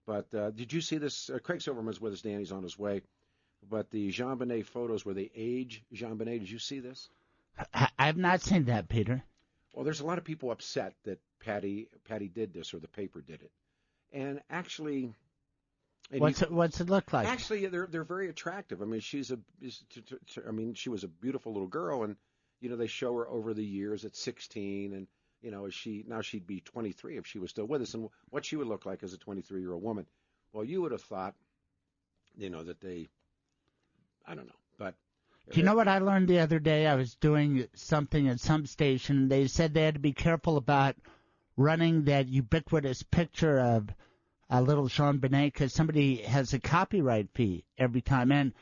But did you see this? Craig Silverman's with us. Danny's on his way. But the Jean Bonnet photos where they age Jean Bonnet, did you see this? I've not seen that, Peter. Well, there's a lot of people upset that Patty did this or the paper did it. And actually... What's it look like? Actually, they're very attractive. I mean, she was a beautiful little girl, and they show her over the years at 16, and she'd be 23 if she was still with us, and what she would look like as a 23-year-old woman. Well, you would have thought, that they, I don't know, but. Do you know what I learned the other day? I was doing something at some station. They said they had to be careful about running that ubiquitous picture of a little Jean Bonnet because somebody has a copyright fee every time. And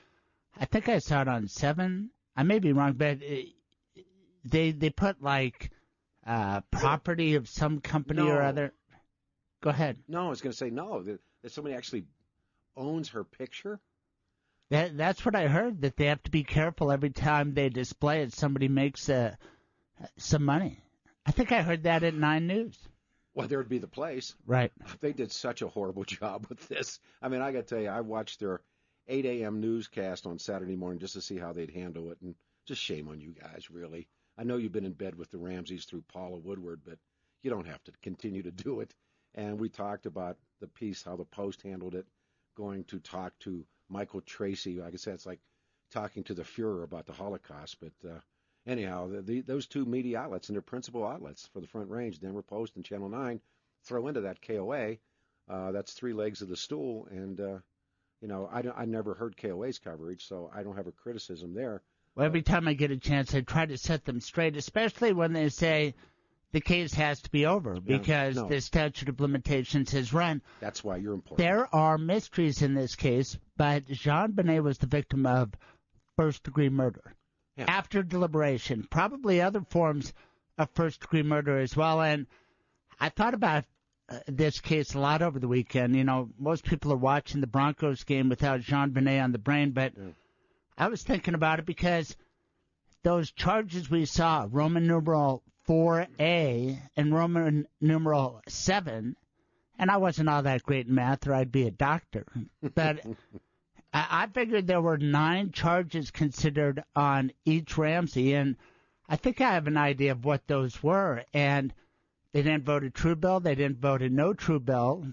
I think I saw it on 7. I may be wrong, but they put like property of some company or other. Go ahead. No, I was going to say no. That somebody actually owns her picture. That's what I heard, that they have to be careful every time they display it. Somebody makes some money. I think I heard that at 9 News. Well, there would be the place. Right. They did such a horrible job with this. I mean, I got to tell you, I watched their 8 a.m. newscast on Saturday morning just to see how they'd handle it, and just shame on you guys, really. I know you've been in bed with the Ramseys through Paula Woodward, but you don't have to continue to do it. And we talked about the piece, how the Post handled it, going to talk to Michael Tracy. Like I said, it's like talking to the Fuhrer about the Holocaust, but anyhow, those two media outlets and their principal outlets for the Front Range, Denver Post and Channel 9, throw into that KOA. That's 3 legs of the stool. And, I never heard KOA's coverage, so I don't have a criticism there. Well, every time I get a chance, I try to set them straight, especially when they say the case has to be over because the statute of limitations has run. That's why you're important. There are mysteries in this case, but Jean Bonnet was the victim of first-degree murder. Yeah. After deliberation, probably other forms of first-degree murder as well. And I thought about this case a lot over the weekend. Most people are watching the Broncos game without Jean Bonnet on the brain, but I was thinking about it because those charges we saw, Roman numeral 4A and Roman numeral 7, and I wasn't all that great in math or I'd be a doctor, but I figured there were 9 charges considered on each Ramsey, and I think I have an idea of what those were. And they didn't vote a true bill. They didn't vote a no true bill.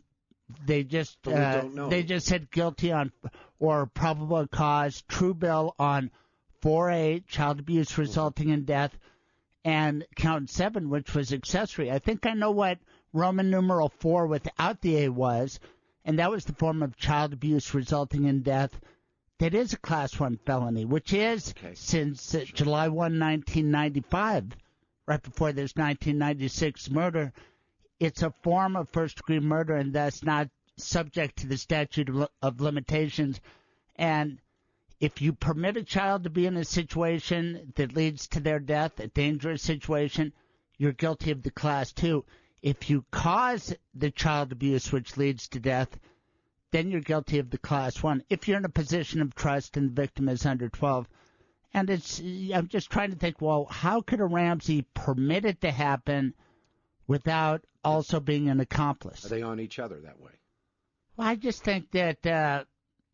They just said guilty on or probable cause, true bill on 4A, child abuse resulting in death, and count 7, which was accessory. I think I know what Roman numeral 4 without the A was. And that was the form of child abuse resulting in death. That is a Class 1 felony, which is, since July 1, 1995, right before this 1996 murder, it's a form of first-degree murder and thus not subject to the statute of limitations. And if you permit a child to be in a situation that leads to their death, a dangerous situation, you're guilty of the Class 2. If you cause the child abuse which leads to death, then you're guilty of the Class 1. If you're in a position of trust and the victim is under 12. And I'm just trying to think, well, how could a Ramsey permit it to happen without also being an accomplice? Are they on each other that way? Well, I just think that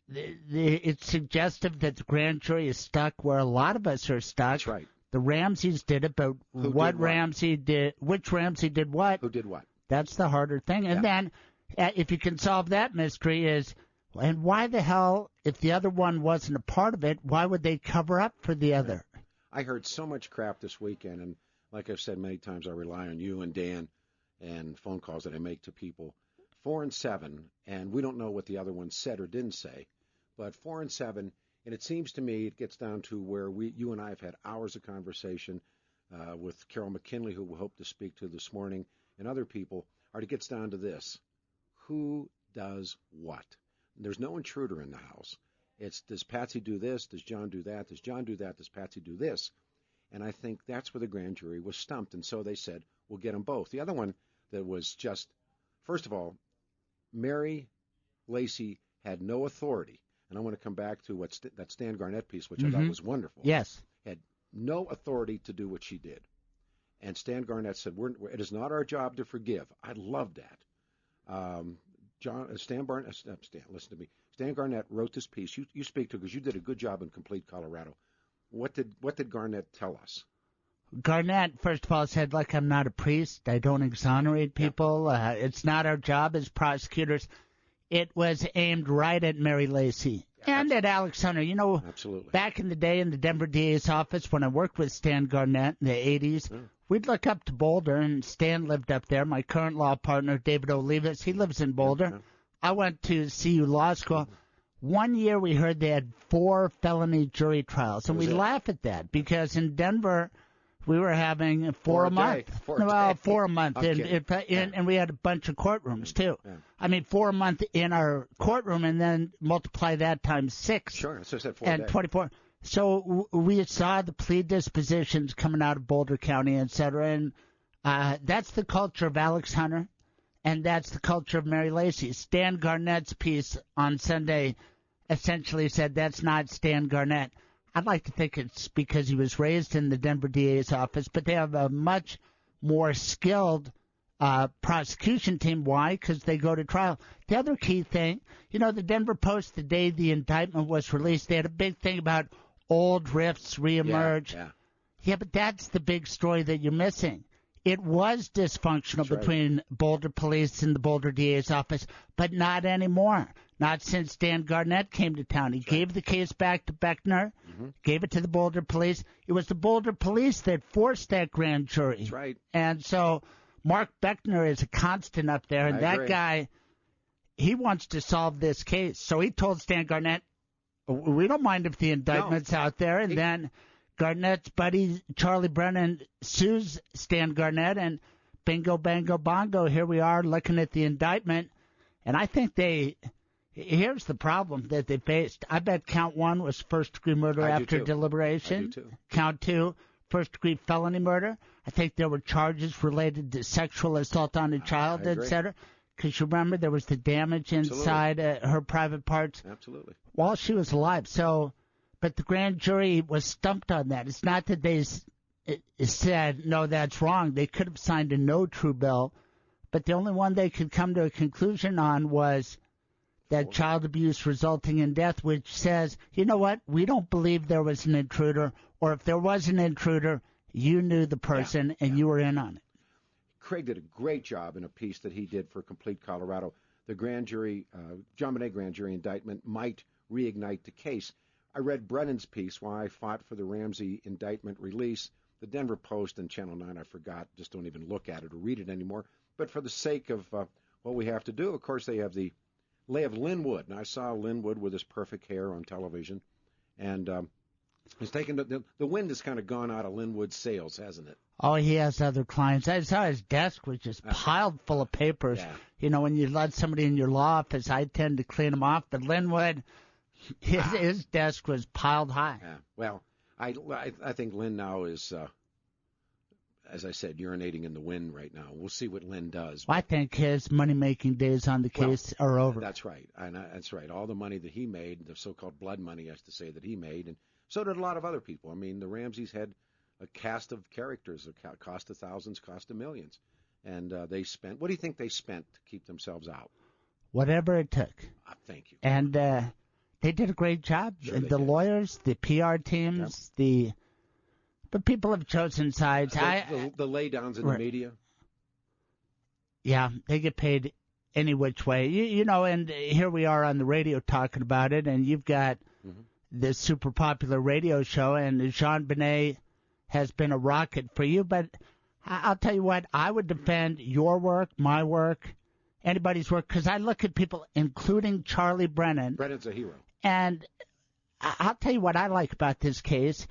it's suggestive that the grand jury is stuck where a lot of us are stuck. That's right. The Ramseys did it, but which Ramsey did what? Who did what? That's the harder thing. And then if you can solve that mystery and why the hell, if the other one wasn't a part of it, why would they cover up for the other? I heard so much crap this weekend, and like I've said many times, I rely on you and Dan and phone calls that I make to people. 4 and 7, and we don't know what the other one said or didn't say, but 4 and 7. And it seems to me it gets down to where you and I have had hours of conversation with Carol McKinley, who we hope to speak to this morning, and other people, it gets down to this. Who does what? There's no intruder in the house. It's, does Patsy do this? Does John do that? Does John do that? Does Patsy do this? And I think that's where the grand jury was stumped. And so they said, we'll get them both. The other one that was just, first of all, Mary Lacey had no authority. And I want to come back to that Stan Garnett piece, which I thought was wonderful. Yes. Had no authority to do what she did. And Stan Garnett said, it is not our job to forgive. I love that. Stan Barnett. Listen to me. Stan Garnett wrote this piece. You speak to, because you did a good job in Complete Colorado. What did Garnett tell us? Garnett, first of all, said, like, I'm not a priest. I don't exonerate people. It's not our job as prosecutors. It was aimed right at Mary Lacey and at Alex Hunter. You know, absolutely. Back in the day in the Denver DA's office, when I worked with Stan Garnett in the 80s, we'd look up to Boulder, and Stan lived up there. My current law partner, David Olivas, he lives in Boulder. I went to CU Law School. 1 year we heard they had 4 felony jury trials, and we laugh at that because in Denver we were having 4 a month. Well, 4 a month, and we had a bunch of courtrooms too. Yeah. I mean, 4 a month in our courtroom, and then multiply that times 6. Sure, so I said 4 and 24. So we saw the plea dispositions coming out of Boulder County, et cetera, and that's the culture of Alex Hunter, and that's the culture of Mary Lacey. Stan Garnett's piece on Sunday essentially said that's not Stan Garnett. I'd like to think it's because he was raised in the Denver DA's office, but they have a much more skilled prosecution team. Why? Because they go to trial. The other key thing, you know, the Denver Post, the day the indictment was released, they had a big thing about old rifts reemerge. Yeah, but that's the big story that you're missing. It was dysfunctional between Boulder police and the Boulder DA's office, but not anymore. Not since Dan Garnett came to town. He gave the case back to Beckner, gave it to the Boulder police. It was the Boulder police that forced that grand jury. That's right. And so Mark Beckner is a constant up there, and that guy, he wants to solve this case. So he told Stan Garnett, we don't mind if the indictment's out there. And then Garnett's buddy Charlie Brennan sues Stan Garnett, and bingo, bango, bongo, here we are looking at the indictment. And I think here's the problem that they faced. I bet count 1 was first-degree murder after deliberation. I do too. Count 2, first-degree felony murder. I think there were charges related to sexual assault on a child, et cetera. Because you remember there was the damage inside her private parts Absolutely. while she was alive. So, but the grand jury was stumped on that. It's not that they said, no, that's wrong. They could have signed a no true bill, but the only one they could come to a conclusion on was that child abuse resulting in death, which says, you know what, we don't believe there was an intruder, or if there was an intruder, you knew the person and you were in on it. Craig did a great job in a piece that he did for Complete Colorado. The grand jury, John Bonet grand jury indictment might reignite the case. I read Brennan's piece, Why I Fought for the Ramsey Indictment Release. The Denver Post and Channel 9, I forgot, just don't even look at it or read it anymore. But for the sake of what we have to do, of course, they have the lay of Linwood. And I saw Linwood with his perfect hair on television. And it's taken the wind has kind of gone out of Linwood's sails, hasn't it? Oh, he has other clients. I saw his desk was just piled full of papers. Yeah. You know, when you let somebody in your law office, I tend to clean them off. But Linwood, his desk was piled high. Yeah. Well, I think Lynn now is, as I said, urinating in the wind right now. We'll see what Lynn does. Well, I think his money-making days on the case are over. That's right. That's right. All the money that he made, the so-called blood money, I have to say, that he made, and so did a lot of other people. I mean, the Ramseys had a cast of characters, a cost of thousands, cost of millions. And they spent, what do you think they spent to keep themselves out? Whatever it took. Thank you. And they did a great job. Sure the lawyers, the PR teams, but people have chosen sides. The laydowns in the media. Yeah, they get paid any which way. You know, and here we are on the radio talking about it, and you've got this super popular radio show, and Jean Benet has been a rocket for you. But I'll tell you what, I would defend your work, my work, anybody's work, because I look at people, including Charlie Brennan. Brennan's a hero. And I'll tell you what I like about this case,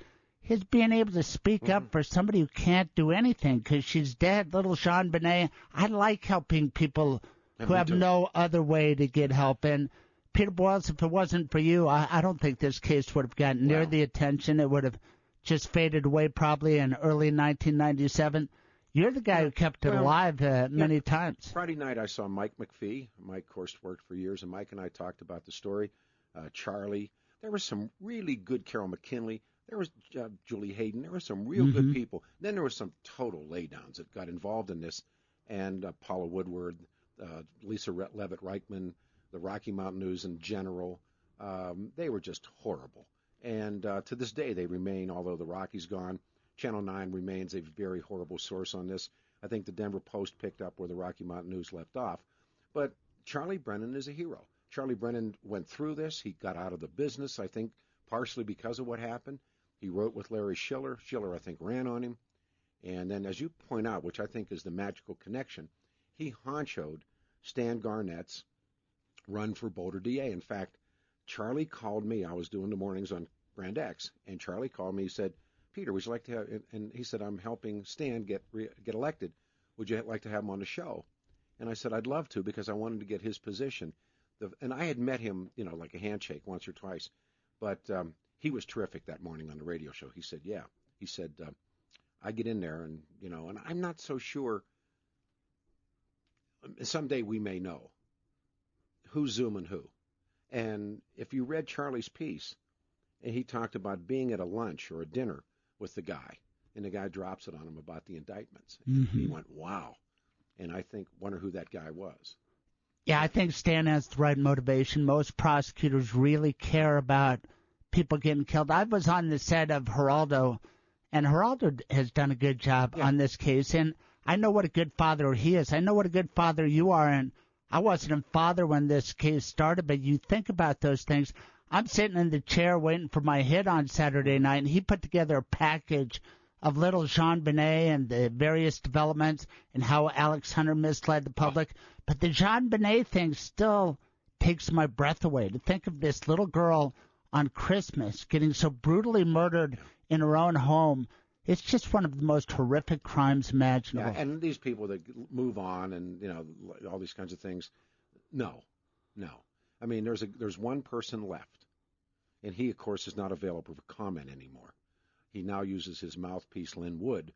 is being able to speak up for somebody who can't do anything because she's dead, little Jean Benet. I like helping people who have no other way to get help. And Peter Boyles, if it wasn't for you, I don't think this case would have gotten near the attention. It would have just faded away probably in early 1997. You're the guy who kept it alive many times. Friday night I saw Mike McPhee. Mike, of course, worked for years, and Mike and I talked about the story. Charlie. There was some really good Carol McKinley. There was Julie Hayden. There were some real good people. Then there was some total laydowns that got involved in this, and Paula Woodward, Lisa Levitt Reichman, the Rocky Mountain News in general. They were just horrible. And to this day, they remain, although the Rocky's gone, Channel 9 remains a very horrible source on this. I think the Denver Post picked up where the Rocky Mountain News left off. But Charlie Brennan is a hero. Charlie Brennan went through this. He got out of the business, I think, partially because of what happened. He wrote with Larry Schiller. Schiller, I think, ran on him. And then, as you point out, which I think is the magical connection, he honchoed Stan Garnett's run for Boulder DA. In fact, Charlie called me. I was doing the mornings on Brand X, and Charlie called me. He said, Peter, would you like to have, and he said, I'm helping Stan get elected. Would you like to have him on the show? And I said, I'd love to, because I wanted to get his position. And I had met him, like a handshake once or twice. But he was terrific that morning on the radio show. He said, yeah. He said, I get in there, and, and I'm not so sure. Someday we may know who's zooming who. And if you read Charlie's piece, and he talked about being at a lunch or a dinner with the guy, and the guy drops it on him about the indictments. Mm-hmm. He went, wow. And I wonder who that guy was. Yeah, I think Stan has the right motivation. Most prosecutors really care about people getting killed. I was on the set of Geraldo, and Geraldo has done a good job on this case. And I know what a good father he is. I know what a good father you are. And I wasn't a father when this case started, but you think about those things. I'm sitting in the chair waiting for my hit on Saturday night, and he put together a package of little Jean Benet and the various developments and how Alex Hunter misled the public. But the Jean Benet thing still takes my breath away. To think of this little girl on Christmas getting so brutally murdered in her own home, it's just one of the most horrific crimes imaginable. Yeah, and these people that move on and, all these kinds of things, no. I mean, there's one person left, and he, of course, is not available for comment anymore. He now uses his mouthpiece, Lynn Wood.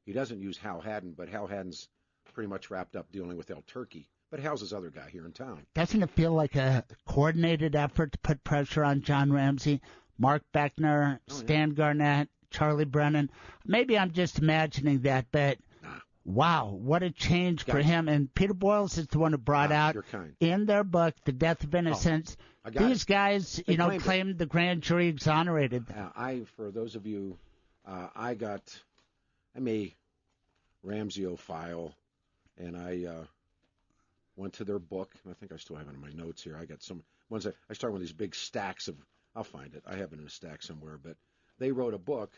He doesn't use Hal Haddon, but Hal Haddon's pretty much wrapped up dealing with El Turkey. But Hal's his other guy here in town. Doesn't it feel like a coordinated effort to put pressure on John Ramsey, Mark Beckner, Stan Garnett, Charlie Brennan? Maybe I'm just imagining that, but wow, what a change for him. And Peter Boyles is the one who brought out in their book, The Death of Innocence. These guys, claimed the grand jury exonerated them. For those of you, I'm a Ramsey-ophile, and I went to their book, and I think I still have it in my notes here. I got some ones I start with these big stacks of, I'll find it. I have it in a stack somewhere, but they wrote a book,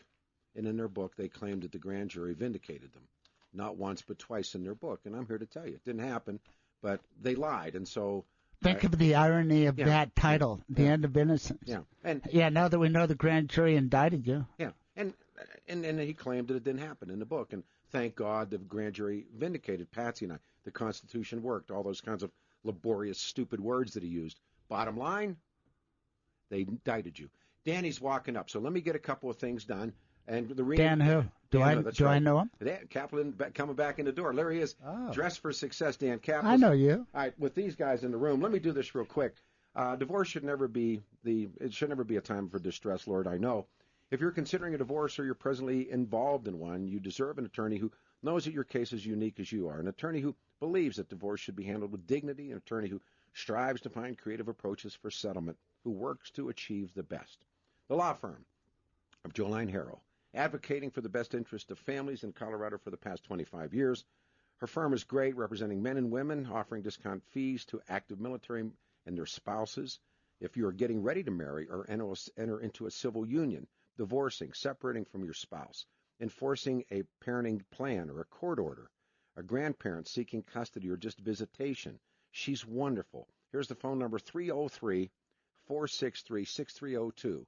and in their book they claimed that the grand jury vindicated them. Not once, but twice in their book. And I'm here to tell you, it didn't happen, but they lied. And so think of the irony of that title, The End of Innocence. Yeah. And now that we know the grand jury indicted you. Yeah. And he claimed that it didn't happen in the book. And thank God the grand jury vindicated Patsy and I. The Constitution worked, all those kinds of laborious, stupid words that he used. Bottom line, they indicted you. Danny's walking up, so let me get a couple of things done. And the Dan who? Do I know him? Dan Kaplan coming back in the door. There he is, dressed for success, Dan Kaplan. I know you. All right, with these guys in the room, let me do this real quick. Divorce should never be a time for distress, Lord, I know. If you're considering a divorce or you're presently involved in one, you deserve an attorney who knows that your case is unique as you are, an attorney who believes that divorce should be handled with dignity, an attorney who strives to find creative approaches for settlement, who works to achieve the best. The law firm of Joline Harrow, advocating for the best interest of families in Colorado for the past 25 years. Her firm is great, representing men and women, offering discount fees to active military and their spouses. If you are getting ready to marry or enter into a civil union, divorcing, separating from your spouse, enforcing a parenting plan or a court order, a grandparent seeking custody or just visitation, she's wonderful. Here's the phone number, 303-463-6302.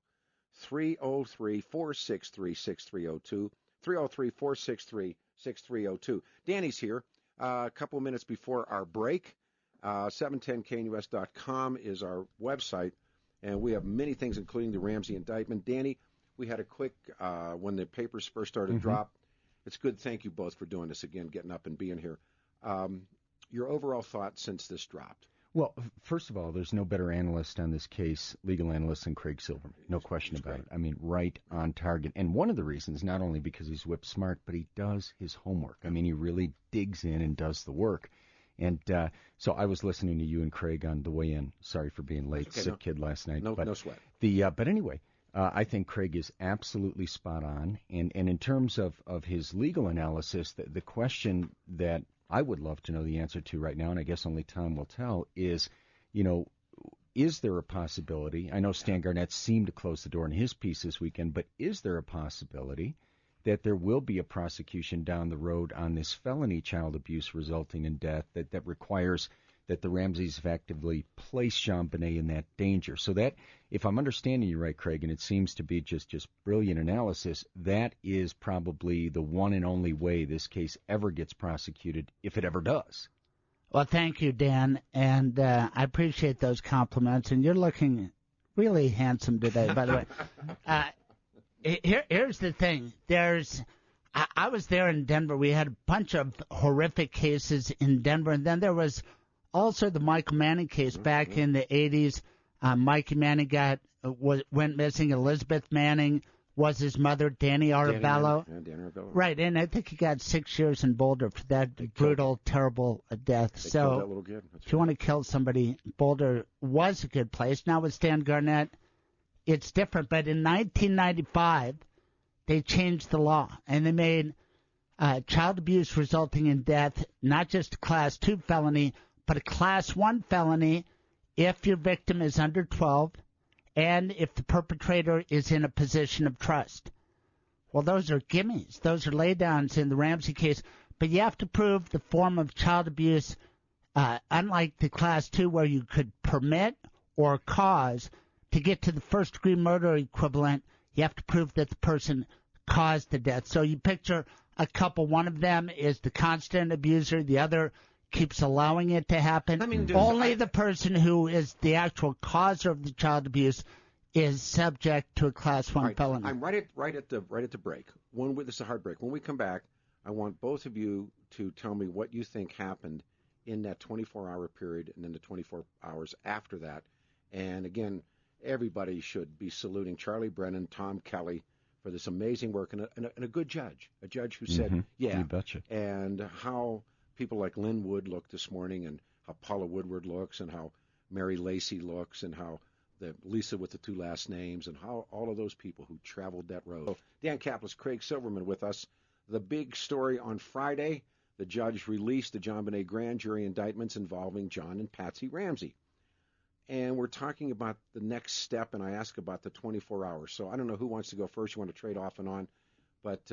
303-463-6302, 303-463-6302. Danny's here. A couple of minutes before our break. 710knus.com is our website, and we have many things, including the Ramsey indictment. Danny, we had a quick, when the papers first started to drop, it's good. Thank you both for doing this again, getting up and being here. Your overall thoughts since this dropped? Well, first of all, there's no better analyst on this case, legal analyst, than Craig Silverman. No question about it. I mean, right on target. And one of the reasons, not only because he's whip smart, but he does his homework. I mean, he really digs in and does the work. And so I was listening to you and Craig on the way in. Sorry for being late. Okay, Sick kid last night. No sweat. But anyway, I think Craig is absolutely spot on. And in terms of his legal analysis, the question that I would love to know the answer to right now, and I guess only time will tell, is, is there a possibility? I know Stan Garnett seemed to close the door in his piece this weekend, but is there a possibility that there will be a prosecution down the road on this felony child abuse resulting in death that requires that the Ramseys effectively place JonBenet in that danger? So that, if I'm understanding you right, Craig, and it seems to be just brilliant analysis, that is probably the one and only way this case ever gets prosecuted, if it ever does. Well, thank you, Dan, and I appreciate those compliments, and you're looking really handsome today, by the way. Here's the thing. I was there in Denver. We had a bunch of horrific cases in Denver, and then there was also the Michael Manning case back in the 80s. Mikey Manning went missing. Elizabeth Manning was his mother, Danny Arabello. Danny Arabello. Right, and I think he got 6 years in Boulder for that brutal, terrible death. They killed that little kid. If you want to kill somebody, Boulder was a good place. Now with Stan Garnett, it's different. But in 1995, they changed the law, and they made child abuse resulting in death not just a Class 2 felony, but a Class 1 felony if your victim is under 12 and if the perpetrator is in a position of trust. Well, those are gimmies. Those are laydowns in the Ramsey case. But you have to prove the form of child abuse, unlike the Class 2 where you could permit or cause. To get to the first-degree murder equivalent, you have to prove that the person caused the death. So you picture a couple. One of them is the constant abuser. The other keeps allowing it to happen. Only the person who is the actual causer of the child abuse is subject to a Class 1 felony. I'm right at the break. This is a hard break. When we come back, I want both of you to tell me what you think happened in that 24-hour period and then the 24 hours after that. And again, everybody should be saluting Charlie Brennan, Tom Kelly for this amazing work, and a good judge, a judge who said, yeah. You betcha. And how people like Lynn Wood look this morning, and how Paula Woodward looks, and how Mary Lacey looks, and how the Lisa with the two last names, and how all of those people who traveled that road. So, Dan Kaplis, Craig Silverman with us. The big story on Friday, the judge released the JonBenet grand jury indictments involving John and Patsy Ramsey. And we're talking about the next step, and I ask about the 24 hours. So I don't know who wants to go first. You want to trade off and on. But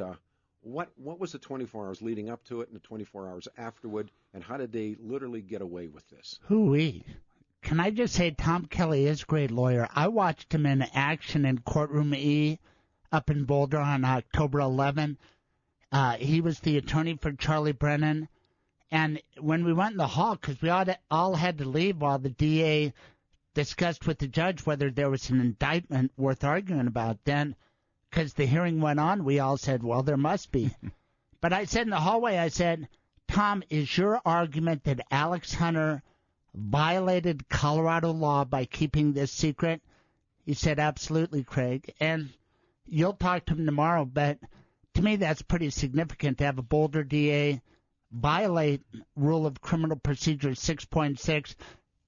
what was the 24 hours leading up to it and the 24 hours afterward, and how did they literally get away with this? Hooey. Can I just say Tom Kelly is a great lawyer. I watched him in action in Courtroom E up in Boulder on October 11. He was the attorney for Charlie Brennan. And when we went in the hall, because we all had to leave while the DA discussed with the judge whether there was an indictment worth arguing about, then because the hearing went on, we all said, well, there must be. But I said in the hallway, I said, Tom, is your argument that Alex Hunter violated Colorado law by keeping this secret? He said, absolutely, Craig. And you'll talk to him tomorrow, but to me that's pretty significant to have a Boulder DA violate Rule of Criminal Procedure 6.6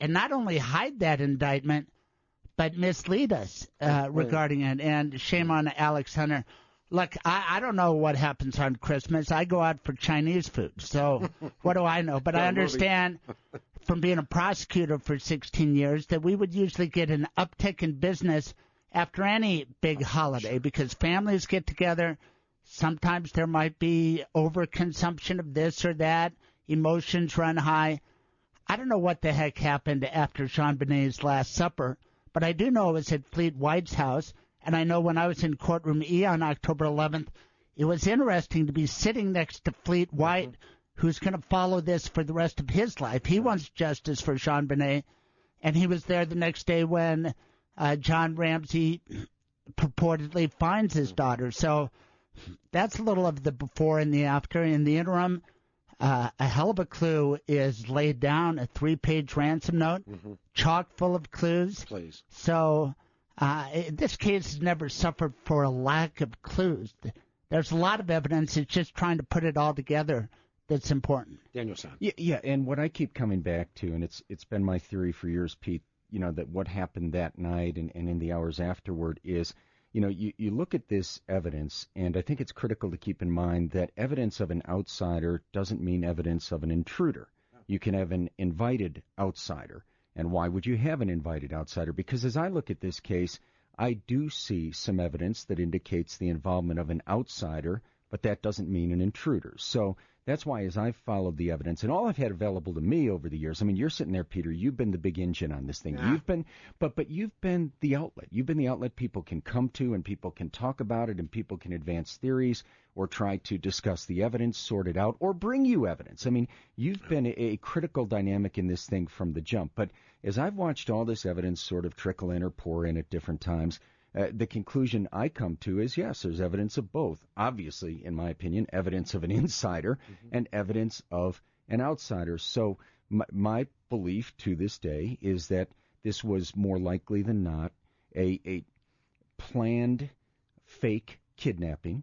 and not only hide that indictment, but mislead us regarding it. And shame on Alex Hunter. Look, I don't know what happens on Christmas. I go out for Chinese food, so what do I know? But I understand from being a prosecutor for 16 years that we would usually get an uptick in business after any big holiday because families get together. Sometimes there might be overconsumption of this or that. Emotions run high. I don't know what the heck happened after JonBenet's Last Supper, but I do know it was at Fleet White's house, and I know when I was in Courtroom E on October 11th, it was interesting to be sitting next to Fleet White, who's going to follow this for the rest of his life. He wants justice for JonBenet, and he was there the next day when John Ramsey purportedly finds his daughter. So that's a little of the before and the after. In the interim, a hell of a clue is laid down, a 3-page ransom note, chock full of clues. Please. So this case has never suffered for a lack of clues. There's a lot of evidence. It's just trying to put it all together that's important. Daniel-san. Yeah, and what I keep coming back to, and it's been my theory for years, Pete, that what happened that night and in the hours afterward is, you look at this evidence, and I think it's critical to keep in mind that evidence of an outsider doesn't mean evidence of an intruder. You can have an invited outsider. And why would you have an invited outsider? Because as I look at this case, I do see some evidence that indicates the involvement of an outsider, but that doesn't mean an intruder. So that's why as I've followed the evidence, and all I've had available to me over the years, I mean, you're sitting there, Peter, you've been the big engine on this thing. Yeah. But you've been the outlet. You've been the outlet people can come to, and people can talk about it, and people can advance theories or try to discuss the evidence, sort it out, or bring you evidence. I mean, you've been a critical dynamic in this thing from the jump. But as I've watched all this evidence sort of trickle in or pour in at different times, the conclusion I come to is, yes, there's evidence of both. Obviously, in my opinion, evidence of an insider and evidence of an outsider. So my belief to this day is that this was more likely than not a planned fake kidnapping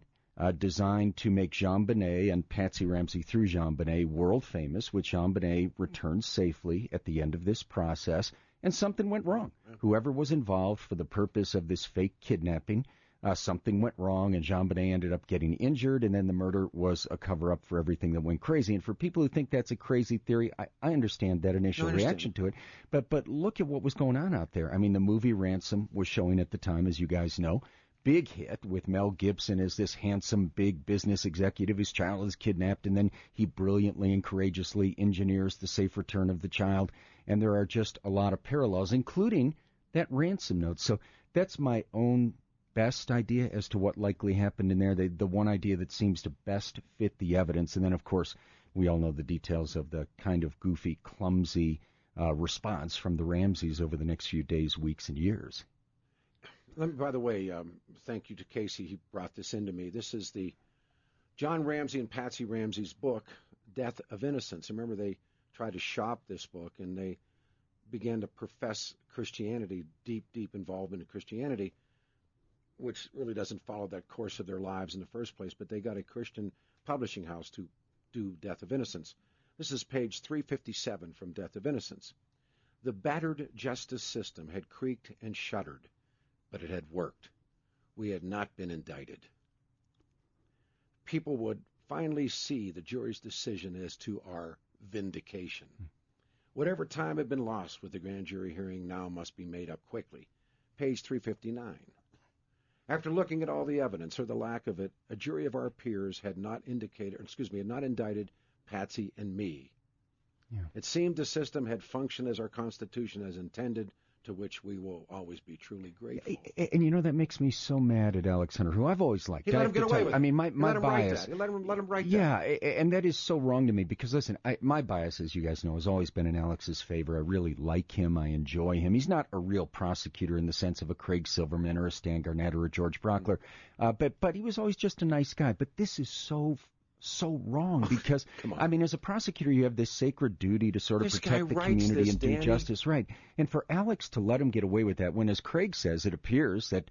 designed to make JonBenet and Patsy Ramsey through JonBenet world famous, which JonBenet returned safely at the end of this process. And something went wrong. Whoever was involved for the purpose of this fake kidnapping, something went wrong, and JonBenet ended up getting injured, and then the murder was a cover-up for everything that went crazy. And for people who think that's a crazy theory, I understand that initial reaction to it. But look at what was going on out there. I mean, the movie Ransom was showing at the time, as you guys know. Big hit with Mel Gibson as this handsome, big business executive. His child is kidnapped, and then he brilliantly and courageously engineers the safe return of the child. And there are just a lot of parallels, including that ransom note. So that's my own best idea as to what likely happened in there, the one idea that seems to best fit the evidence. And then, of course, we all know the details of the kind of goofy, clumsy response from the Ramseys over the next few days, weeks, and years. By the way, thank you to Casey. He brought this into me. This is the John Ramsey and Patsy Ramsey's book, Death of Innocence. Remember, they tried to shop this book, and they began to profess Christianity, deep involvement in Christianity, which really doesn't follow that course of their lives in the first place, but they got a Christian publishing house to do Death of Innocence. This is page 357 from Death of Innocence. The battered justice system had creaked and shuddered, but it had worked. We had not been indicted. People would finally see the jury's decision as to our vindication. Whatever time had been lost with the grand jury hearing now must be made up quickly. Page 359. After looking at all the evidence, or the lack of it, a jury of our peers had not indicted Patsy and me. Yeah. It seemed the system had functioned as our Constitution has intended, to which we will always be truly grateful. And that makes me so mad at Alex Hunter, who I've always liked. He let him get away with it. I mean, my bias. Let him write that. Yeah, and that is so wrong to me because, listen, my bias, as you guys know, has always been in Alex's favor. I really like him. I enjoy him. He's not a real prosecutor in the sense of a Craig Silverman or a Stan Garnett or a George Brockler, but he was always just a nice guy. But this is so wrong because, I mean, as a prosecutor, you have this sacred duty to sort of protect the community and do justice, right? And for Alex to let him get away with that, when, as Craig says, it appears that,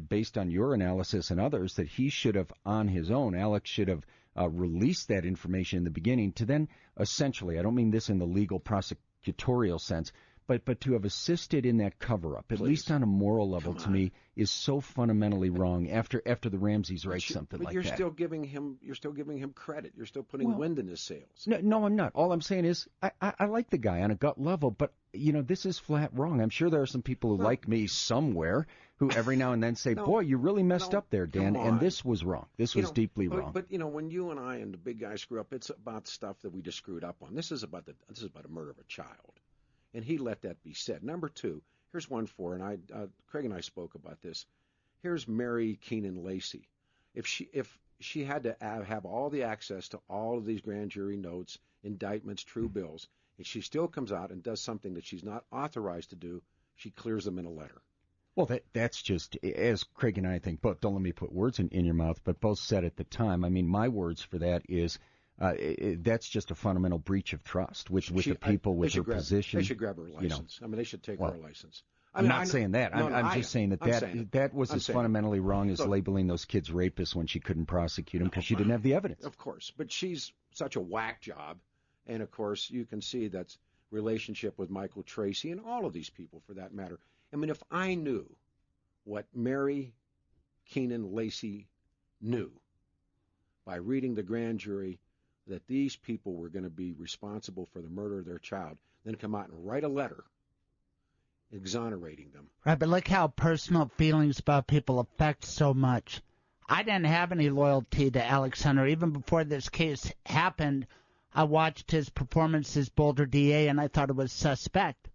based on your analysis and others, that he should have, on his own, Alex should have released that information in the beginning to then, essentially, I don't mean this in the legal prosecutorial sense, but to have assisted in that cover-up, at least on a moral level, to me, is so fundamentally wrong. After the Ramseys write something like that, you're still giving him credit. You're still putting wind in his sails. No, I'm not. All I'm saying is I like the guy on a gut level, but this is flat wrong. I'm sure there are some people who like me somewhere who every now and then say, "Boy, you really messed up there, Dan," and this was wrong. This was deeply wrong. But when you and I and the big guy screw up, it's about stuff that we just screwed up on. This is about a murder of a child. And he let that be said. Number two, here's one for, and Craig and I spoke about this. Here's Mary Keenan Lacey. If she had to have all the access to all of these grand jury notes, indictments, true bills, and she still comes out and does something that she's not authorized to do, she clears them in a letter. Well, that's just, as Craig and I think, both, don't let me put words in your mouth, but both said at the time. I mean, my words for that is, that's just a fundamental breach of trust with the people with her position. They should grab her license. I mean, they should take her license. I'm not saying that. I'm just saying that was as fundamentally wrong as labeling those kids rapists when she couldn't prosecute them because she didn't have the evidence. Of course. But she's such a whack job. And, of course, you can see that's relationship with Michael Tracy and all of these people, for that matter. I mean, if I knew what Mary Keenan Lacey knew by reading the grand jury that these people were going to be responsible for the murder of their child, then come out and write a letter exonerating them. Right, but look how personal feelings about people affect so much. I didn't have any loyalty to Alex Hunter. Even before this case happened, I watched his performance as Boulder DA, and I thought it was suspect.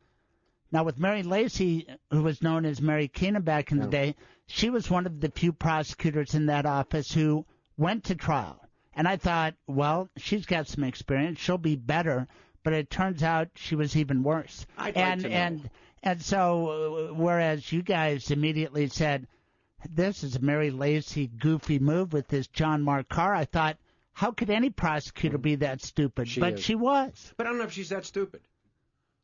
Now, with Mary Lacey, who was known as Mary Keenan back in the day, she was one of the few prosecutors in that office who went to trial. And I thought, well, she's got some experience. She'll be better. But it turns out she was even worse. I'd like to know. And so, whereas you guys immediately said, this is a Mary Lacey goofy move with this John Mark Carr, I thought, how could any prosecutor be that stupid? She was. But I don't know if she's that stupid.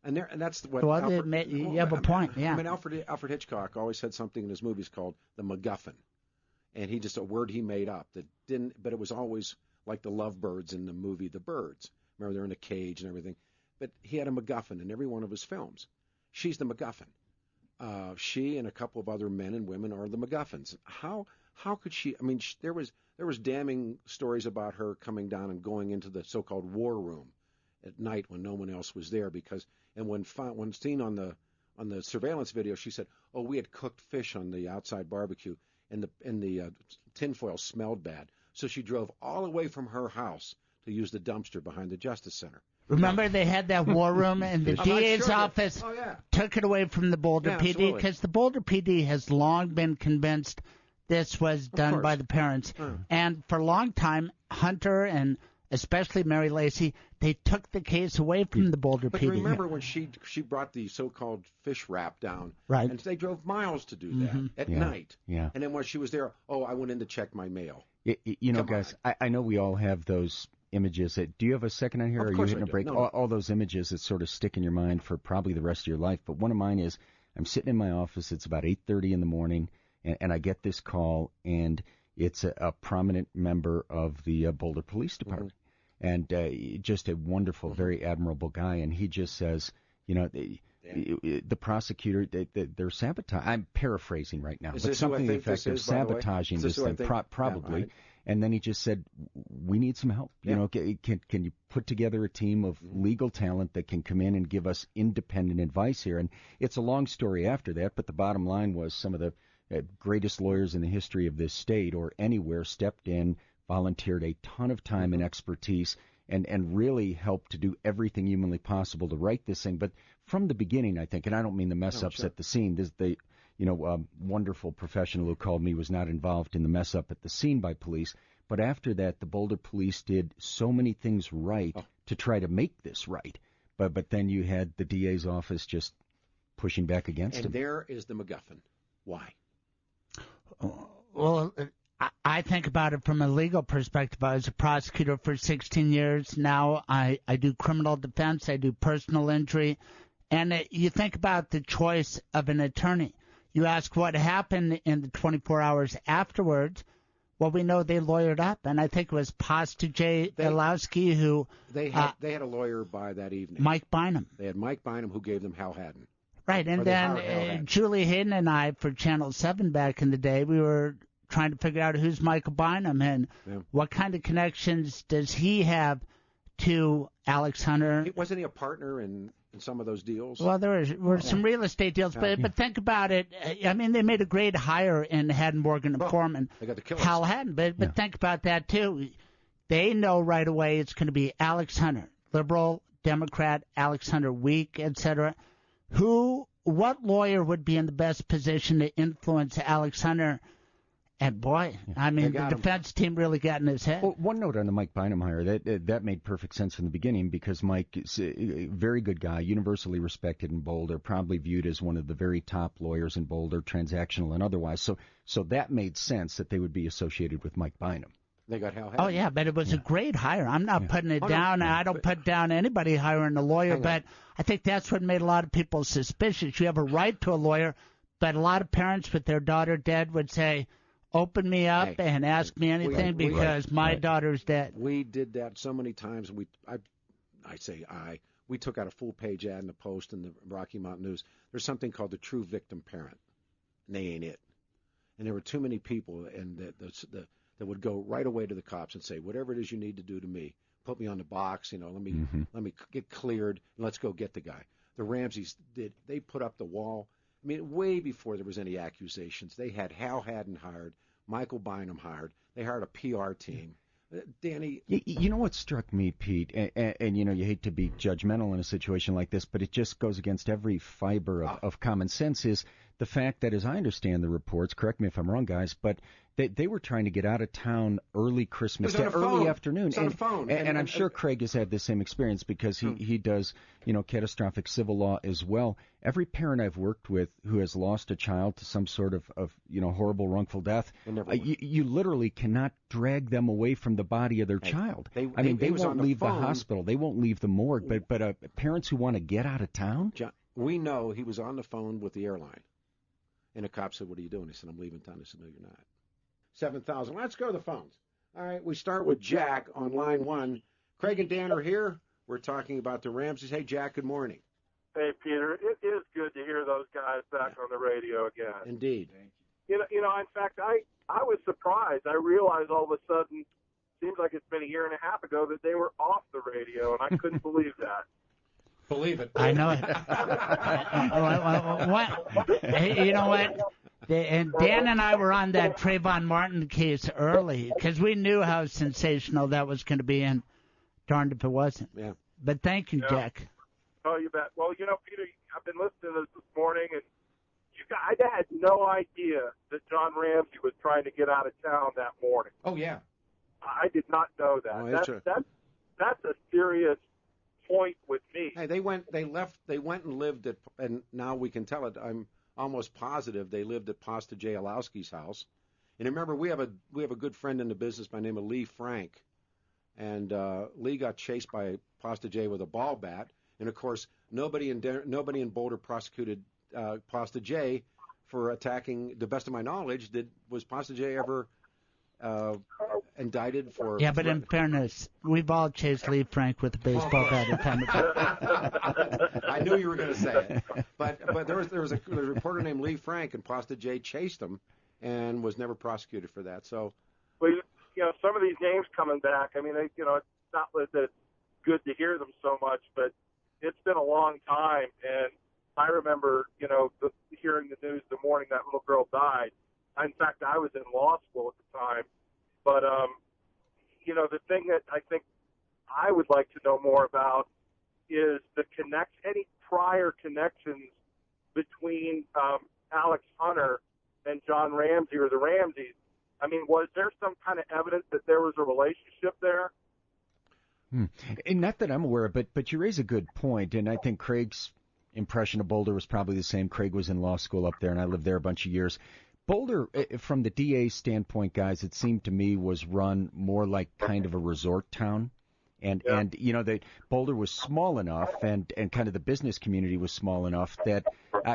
And that's what. Well, you have a point. Yeah. I mean, Alfred Hitchcock always had something in his movies called the Macguffin, and he just a word he made up that didn't. But it was always like the lovebirds in the movie The Birds. Remember, they're in a cage and everything. But he had a Macguffin in every one of his films. She's the Macguffin. She and a couple of other men and women are the MacGuffins. How could she? I mean, there was damning stories about her coming down and going into the so-called war room at night when no one else was there when seen on the surveillance video, she said, "Oh, we had cooked fish on the outside barbecue, and the tinfoil smelled bad." So she drove all the way from her house to use the dumpster behind the Justice Center. Remember they had that war room and the DA's office took it away from the Boulder PD because the Boulder PD has long been convinced this was done by the parents. And for a long time, Hunter and especially Mary Lacey, they took the case away from the Boulder PD. But remember when she brought the so-called fish wrap down, right? And they drove miles to do that at night. Yeah. And then when she was there, I went in to check my mail. Guys, I know we all have those images. Do you have a second on here? Or are you hitting a break? No. All those images that sort of stick in your mind for probably the rest of your life. But one of mine is I'm sitting in my office. It's about 8:30 in the morning, and I get this call, and it's a prominent member of the Boulder Police Department. And just a wonderful, very admirable guy. And he just says, the prosecutor, they're sabotaging. I'm parafrasing right now, but something to the effect of sabotaging this thing, probably. Right. And then he just said, we need some help. Can you put together a team of legal talent that can come in and give us independent advice here? And it's a long story after that, but the bottom line was some of the greatest lawyers in the history of this state or anywhere stepped in, volunteered a ton of time and expertise, and really helped to do everything humanly possible to right this thing. But from the beginning, I think, and I don't mean the mess-ups at the scene, wonderful professional who called me was not involved in the mess-up at the scene by police. But after that, the Boulder police did so many things right to try to make this right. But then you had the DA's office just pushing back against him. And there is the MacGuffin. Why? Well, I think about it from a legal perspective. I was a prosecutor for 16 years. Now I do criminal defense. I do personal injury. And you think about the choice of an attorney. You ask what happened in the 24 hours afterwards. Well, we know they lawyered up, and I think it was Patsy Ilowski who... They had a lawyer by that evening. Mike Bynum. They had Mike Bynum who gave them Hal Haddon. Right, and then Julie Hayden and I, for Channel 7 back in the day, we were trying to figure out who's Michael Bynum and what kind of connections does he have to Alex Hunter. Wasn't he a partner in some of those deals? Well, there were some real estate deals, but think about it. I mean, they made a great hire in Haddon, Morgan, and Foreman. They got the killers. Hal Haddon, but think about that, too. They know right away it's going to be Alex Hunter, liberal, Democrat, Alex Hunter weak, etc. What lawyer would be in the best position to influence Alex Hunter? And boy, I mean, the defense team really got in his head. Well, one note on the Mike Bynum hire, that made perfect sense from the beginning because Mike is a very good guy, universally respected in Boulder, probably viewed as one of the very top lawyers in Boulder, transactional and otherwise. So that made sense that they would be associated with Mike Bynum. They got Hal Haddon. Oh, yeah, but it was a great hire. I'm not putting it down. I don't put down anybody hiring a lawyer, but I think that's what made a lot of people suspicious. You have a right to a lawyer, but a lot of parents with their daughter dead would say, open me up and ask me anything because my daughter's dead. We did that so many times. We took out a full-page ad in the Post and the Rocky Mountain News. There's something called the true victim parent, and they ain't it. And there were too many people and that would go right away to the cops and say, whatever it is you need to do to me, put me on the box, let me get cleared, and let's go get the guy. The Ramseys they put up the wall. I mean, way before there was any accusations. They had Hal Haddon hired, Michael Bynum hired. They hired a PR team. Danny, you know what struck me, Pete, and you hate to be judgmental in a situation like this, but it just goes against every fiber of common sense, is the fact that, as I understand the reports, correct me if I'm wrong, guys, but they were trying to get out of town early Christmas Day, early afternoon. And I'm sure Craig has had the same experience because he does, catastrophic civil law as well. Every parent I've worked with who has lost a child to some sort of horrible wrongful death, you literally cannot drag them away from the body of their child. They won't leave the hospital. They won't leave the morgue. But parents who want to get out of town? John, we know he was on the phone with the airline. And a cop said, "What are you doing?" He said, "I'm leaving town." He said, "No, you're not." 7,000. Let's go to the phones. All right, we start with Jack on line 1. Craig and Dan are here. We're talking about the Ramseys. Hey, Jack, good morning. Hey, Peter. It is good to hear those guys back on the radio again. Indeed. In fact, I was surprised. I realized all of a sudden, seems like it's been a year and a half ago, that they were off the radio, and I couldn't believe that. Believe it. I know it. Hey, you know what? And Dan and I were on that Trayvon Martin case early because we knew how sensational that was going to be, and darned if it wasn't. Yeah. But thank you, Jack. Oh, you bet. Well, Peter, I've been listening to this morning, and I had no idea that John Ramsey was trying to get out of town that morning. Oh, yeah. I did not know that. Oh, that's a serious point with me. Hey, they went and lived at, and now we can tell it. I'm almost positive they lived at Pasta J. Alowski's house. And remember, we have a good friend in the business by the name of Lee Frank, and Lee got chased by Pasta J with a ball bat. And of course, nobody in Boulder prosecuted Pasta J for attacking. To the best of my knowledge, was Pasta J ever indicted for? Yeah, but in fairness, we've all chased Lee Frank with a baseball bat at time. I knew you were going to say it, but there was a reporter named Lee Frank, and Pasta J chased him and was never prosecuted for that. So, well, some of these names coming back. I mean, it's not that it's good to hear them so much, but it's been a long time, and I remember, hearing the news the morning that little girl died. In fact, I was in law school at the time. But, the thing that I think I would like to know more about is any prior connections between Alex Hunter and John Ramsey or the Ramseys. I mean, was there some kind of evidence that there was a relationship there? And not that I'm aware of, but you raise a good point, and I think Craig's impression of Boulder was probably the same. Craig was in law school up there, and I lived there a bunch of years. Boulder, from the DA's standpoint, guys, it seemed to me was run more like kind of a resort town. And Boulder was small enough, and kind of the business community was small enough that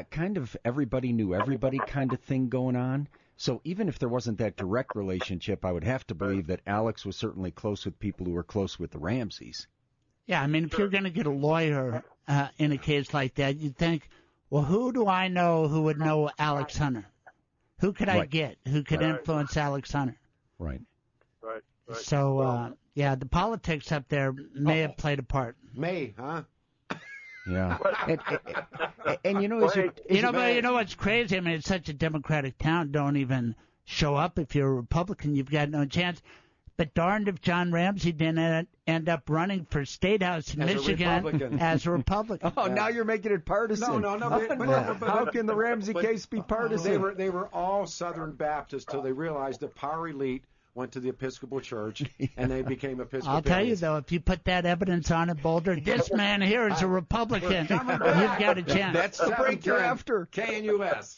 kind of everybody knew everybody kind of thing going on. So even if there wasn't that direct relationship, I would have to believe that Alex was certainly close with people who were close with the Ramseys. Yeah, I mean, if you're going to get a lawyer in a case like that, you'd think, well, who do I know who would know Alex Hunter? Who could I get who could influence Alex Hunter? Right. So, the politics up there may have played a part. May, huh? Yeah. and you know what's crazy? I mean, it's such a Democratic town. Don't even show up if you're a Republican. You've got no chance. But darned if John Ramsey didn't end up running for State House in Michigan as a Republican. Oh, now you're making it partisan. No. But how can the Ramsey case be partisan? They were all Southern Baptists till they realized the power elite went to the Episcopal Church, and they became Episcopalians. I'll tell you, though, if you put that evidence on it, Boulder, this man here is a Republican. You've got a chance. That's the break you're after. KNUS.